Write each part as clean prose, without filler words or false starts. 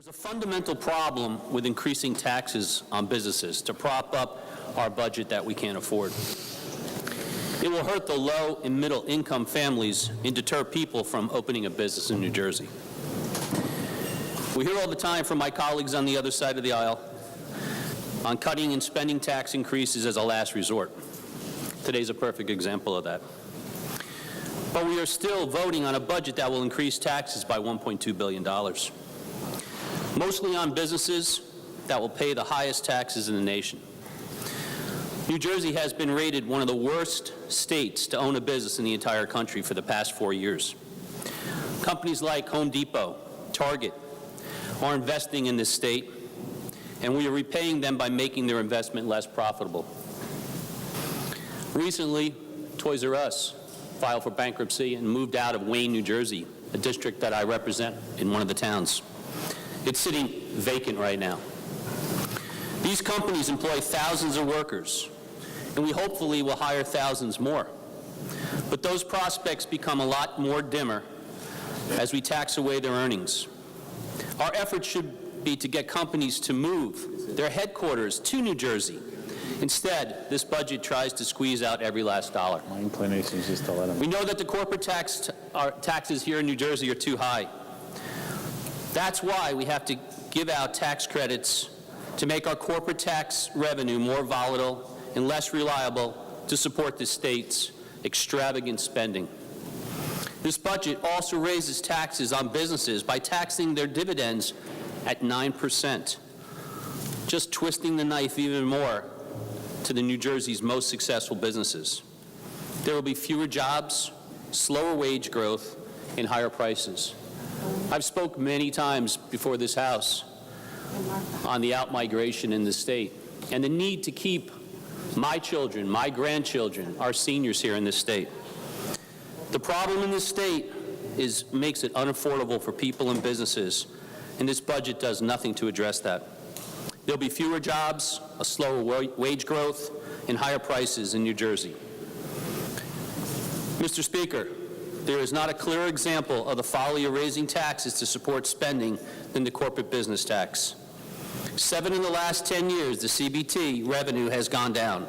There's a fundamental problem with increasing taxes on businesses to prop up our budget that we can't afford. It will hurt the low and middle income families and deter people from opening a business in New Jersey. We hear all the time from my colleagues on the other side of the aisle on cutting and spending tax increases as a last resort. Today's a perfect example of that. But we are still voting on a budget that will increase taxes by $1.2 billion. Mostly on businesses that will pay the highest taxes in the nation. New Jersey has been rated one of the worst states to own a business in the entire country for the past 4 years. Companies like Home Depot, Target are investing in this state, and we are repaying them by making their investment less profitable. Recently, Toys R Us filed for bankruptcy and moved out of Wayne, New Jersey, a district that I represent in one of the towns. It's sitting vacant right now. These companies employ thousands of workers, and we hopefully will hire thousands more. But those prospects become a lot more dimmer as we tax away their earnings. Our effort should be to get companies to move their headquarters to New Jersey. Instead, this budget tries to squeeze out every last dollar. My inclination is just to let them. We know that the corporate taxes here in New Jersey are too high. That's why we have to give out tax credits to make our corporate tax revenue more volatile and less reliable to support the state's extravagant spending. This budget also raises taxes on businesses by taxing their dividends at 9%, just twisting the knife even more to the New Jersey's most successful businesses. There will be fewer jobs, slower wage growth, and higher prices. I've spoken many times before this House on the out-migration in the state and the need to keep my children, my grandchildren, our seniors here in this state. The problem in this state makes it unaffordable for people and businesses, and this budget does nothing to address that. There'll be fewer jobs, a slower wage growth, and higher prices in New Jersey. Mr. Speaker, there is not a clearer example of the folly of raising taxes to support spending than the corporate business tax. 7 in the last 10 years, the CBT revenue has gone down,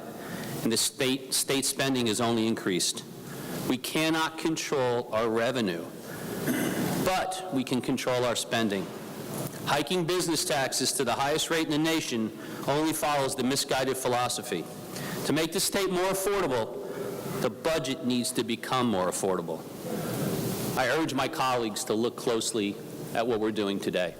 and the state spending has only increased. We cannot control our revenue, but we can control our spending. Hiking business taxes to the highest rate in the nation only follows the misguided philosophy. To make the state more affordable, the budget needs to become more affordable. I urge my colleagues to look closely at what we're doing today.